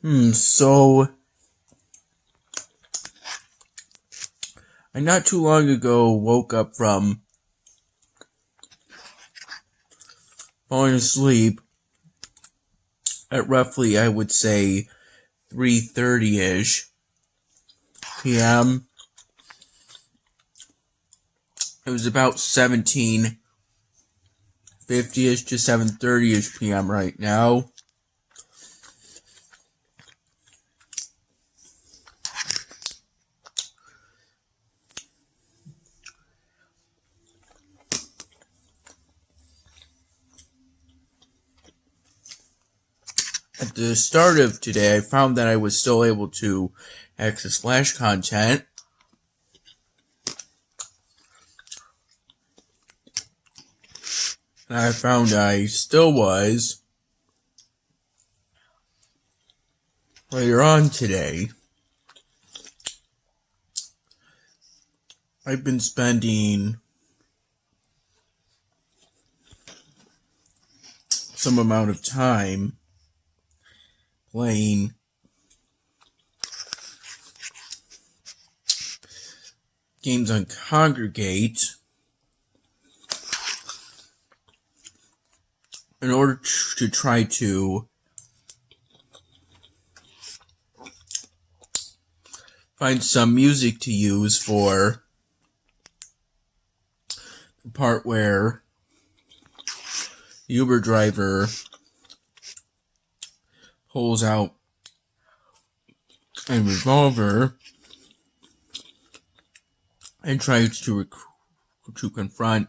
So I not too long ago woke up from falling asleep at roughly, I would say, 3:30-ish p.m. It was about 17:50-ish to 7:30-ish p.m. right now. At the start of today, I found that I was still able to access Flash content. And I found I still was later on today. I've been spending some amount of time playing games on Kongregate in order to try to find some music to use for the part where the Uber driver pulls out a revolver and tries to confront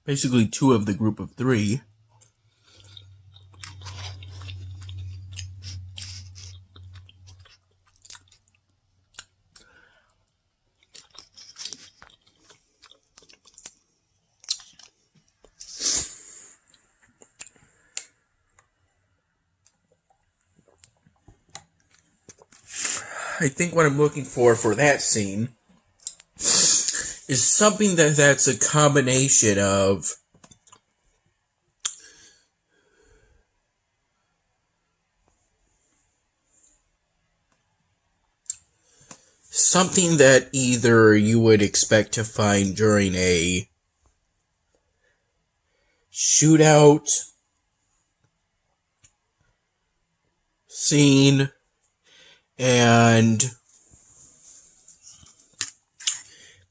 basically two of the group of three. I think what I'm looking for that scene is something that's a combination of something that either you would expect to find during a shootout scene and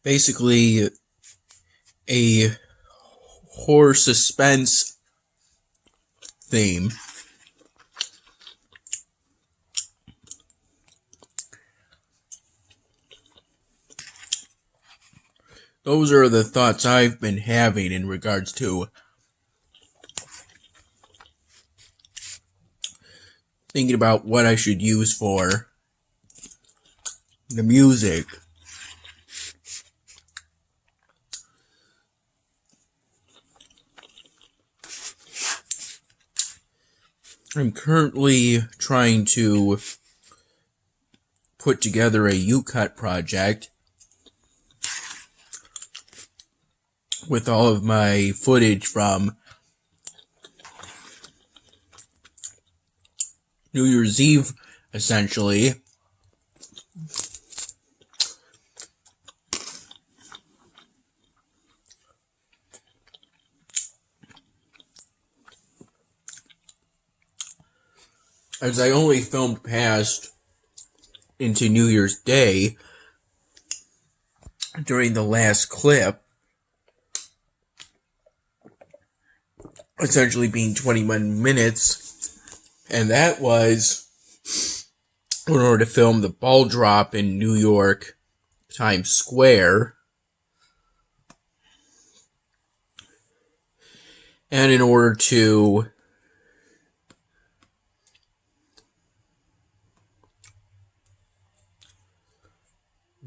basically a horror suspense theme. Those are the thoughts I've been having in regards to thinking about what I should use for the music. I'm currently trying to put together a U-Cut project with all of my footage from New Year's Eve, essentially. As I only filmed past into New Year's Day during the last clip, essentially being 21 minutes, and that was in order to film the ball drop in New York Times Square, and in order to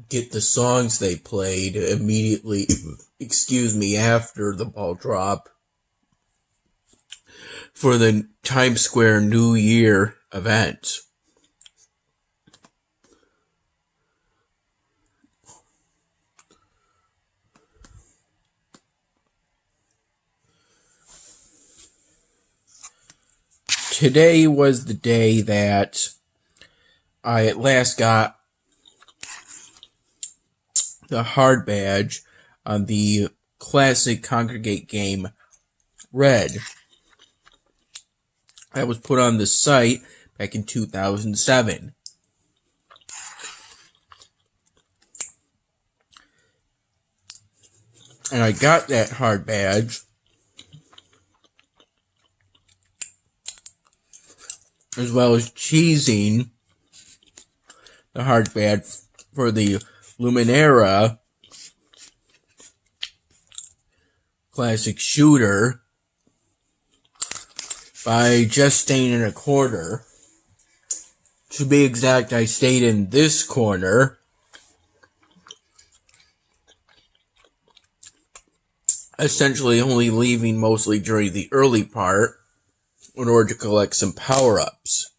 get the songs they played immediately, after the ball drop for the Times Square New Year event. today was the day that I at last got the hard badge on the classic Congregate game Red. That was put on the site back in 2007. And I got that hard badge as well as cheesing the hard badge for the Luminera classic shooter by just staying in a corner. To be exact, I stayed in this corner. Essentially only leaving mostly during the early part in order to collect some power-ups.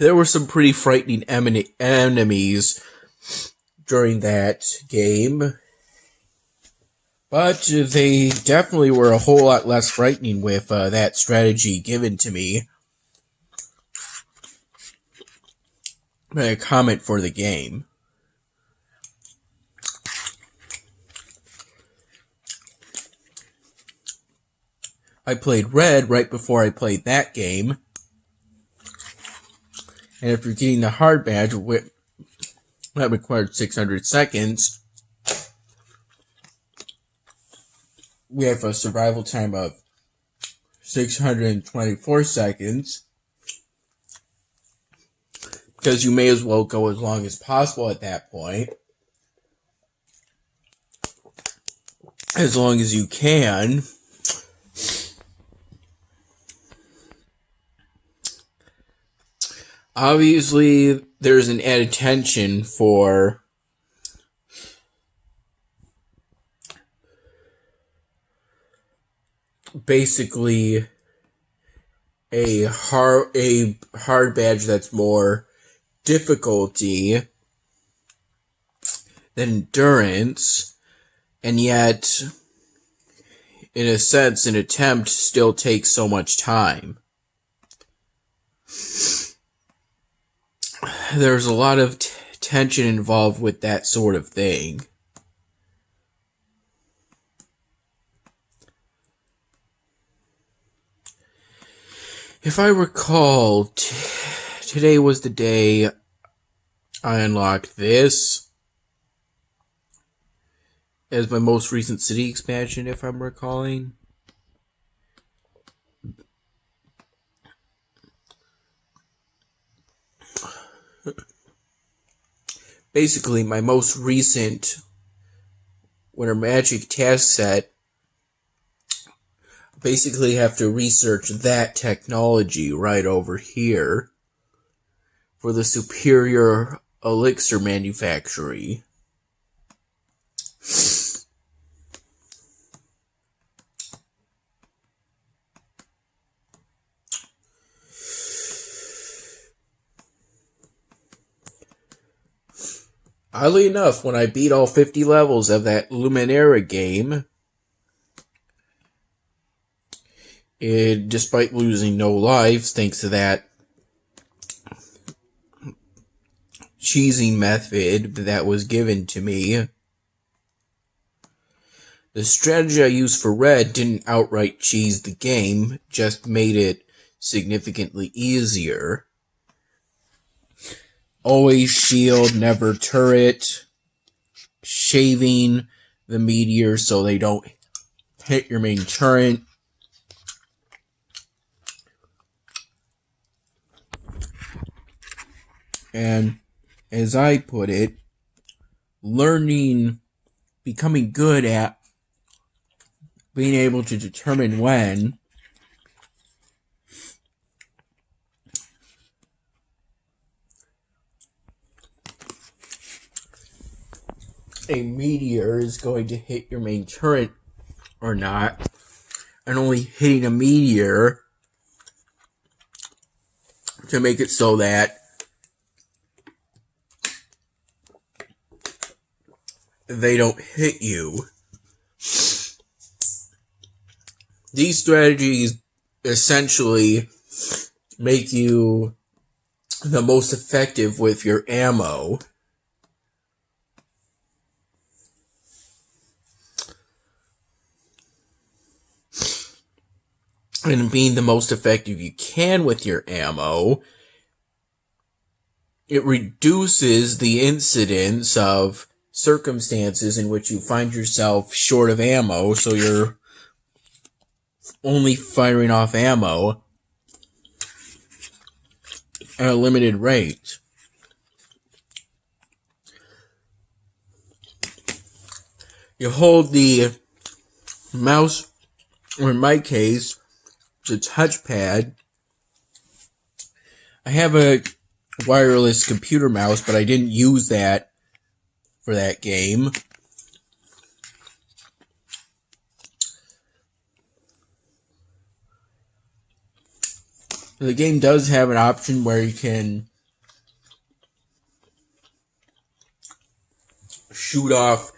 There were some pretty frightening enemies during that game, but they definitely were a whole lot less frightening with that strategy given to me. A comment for the game. I played Red right before I played that game. And after getting the hard badge, that required 600 seconds, we have a survival time of 624 seconds. Because you may as well go as long as possible at that point. As long as you can. Obviously, there's an added tension for basically a hard badge that's more difficulty than endurance, and yet, in a sense, an attempt still takes so much time. There's a lot of tension involved with that sort of thing. If I recall, today was the day I unlocked this as my most recent city expansion, if I'm recalling. Basically, my most recent Winter Magic task set, basically have to research that technology right over here for the superior elixir manufactory. Oddly enough, when I beat all 50 levels of that Luminera game, despite losing no lives thanks to that cheesing method that was given to me, the strategy I used for Red didn't outright cheese the game, just made it significantly easier. Always shield, never turret, shaving the meteors so they don't hit your main turret. And as I put it, becoming good at being able to determine when a meteor is going to hit your main turret or not, and only hitting a meteor to make it so that they don't hit you. These strategies essentially make you the most effective with your ammo. And being the most effective you can with your ammo, it reduces the incidence of circumstances in which you find yourself short of ammo, so you're only firing off ammo at a limited rate. You hold the mouse, or in my case, the touchpad. I have a wireless computer mouse, but I didn't use that for that game. The game does have an option where you can shoot off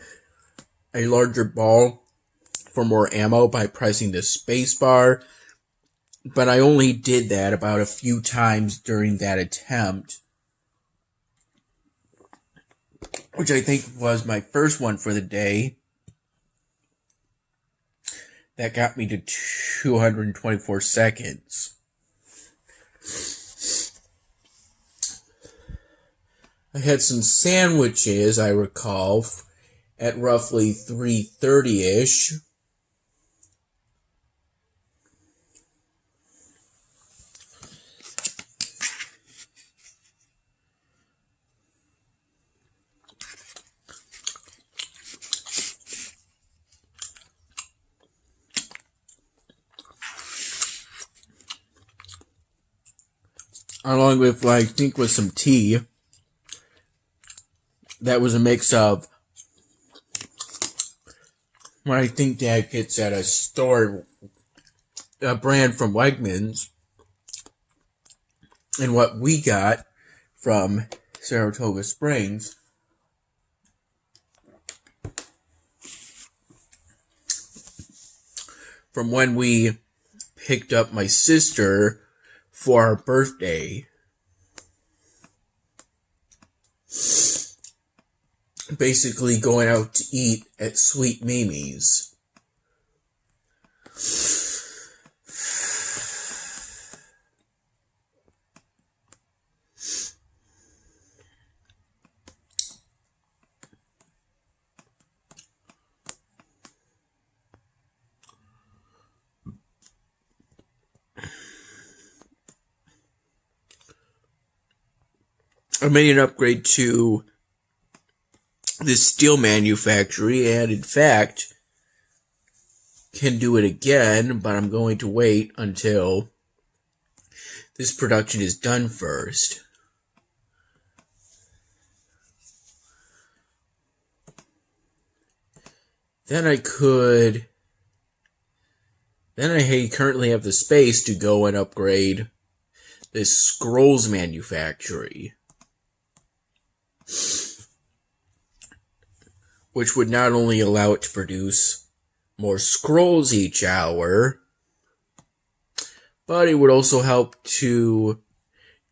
a larger ball for more ammo by pressing the spacebar, but I only did that about a few times during that attempt, which I think was my first one for the day. That got me to 224 seconds. I had some sandwiches, I recall, at roughly 3:30-ish. Along with, I think, with some tea. That was a mix of what I think Dad gets at a store, a brand from Wegmans, and what we got from Saratoga Springs. From when we picked up my sister for our birthday. Basically going out to eat at Sweet Mimi's. I made an upgrade to this steel manufactory, and in fact can do it again, but I'm going to wait until this production is done first. Then I currently have the space to go and upgrade this scrolls manufactory, which would not only allow it to produce more scrolls each hour, but it would also help to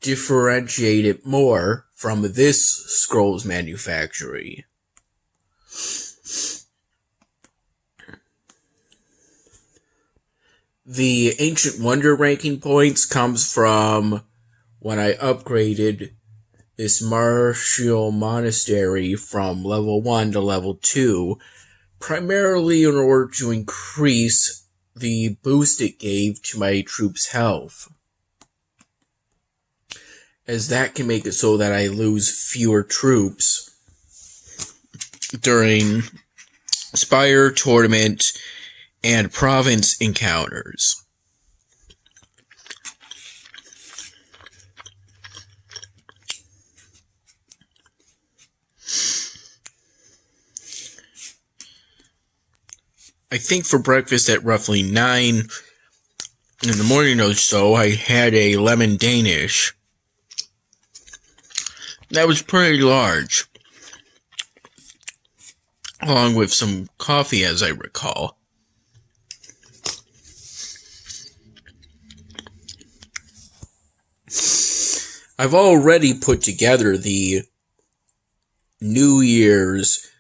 differentiate it more from this scrolls manufactory. The Ancient Wonder ranking points comes from when I upgraded this martial monastery from level 1 to level 2, primarily in order to increase the boost it gave to my troops' health, as that can make it so that I lose fewer troops during Spire, Tournament, and Province encounters. I think for breakfast at roughly 9 in the morning or so, I had a lemon Danish. That was pretty large. along with some coffee, as I recall. I've already put together the New Year's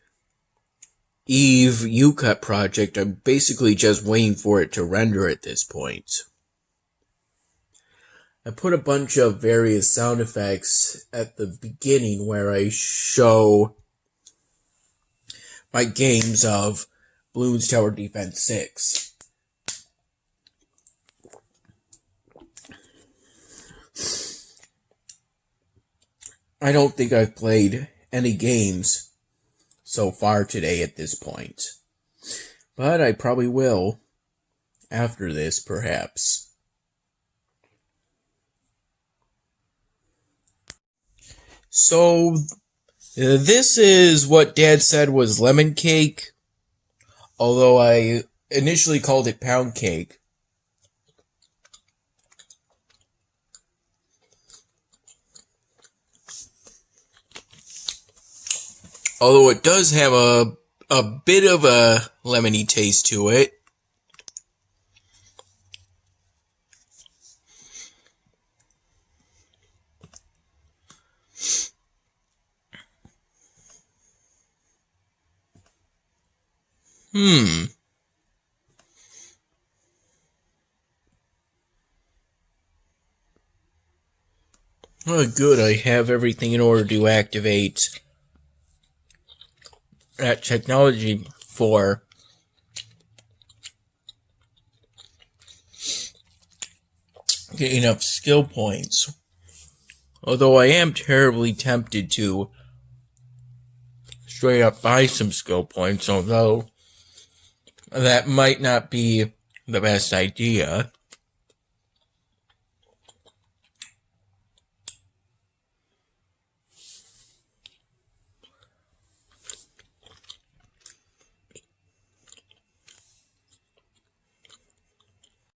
Eve U-Cut project. I'm basically just waiting for it to render at this point. I put a bunch of various sound effects at the beginning where I show my games of Bloons Tower Defense 6. I don't think I've played any games so far today at this point, but I probably will after this, perhaps. So, this is what Dad said was lemon cake, although I initially called it pound cake. Although it does have a bit of a lemony taste to it. Oh, good, I have everything in order to activate that technology for getting up skill points. Although I am terribly tempted to straight up buy some skill points, although that might not be the best idea.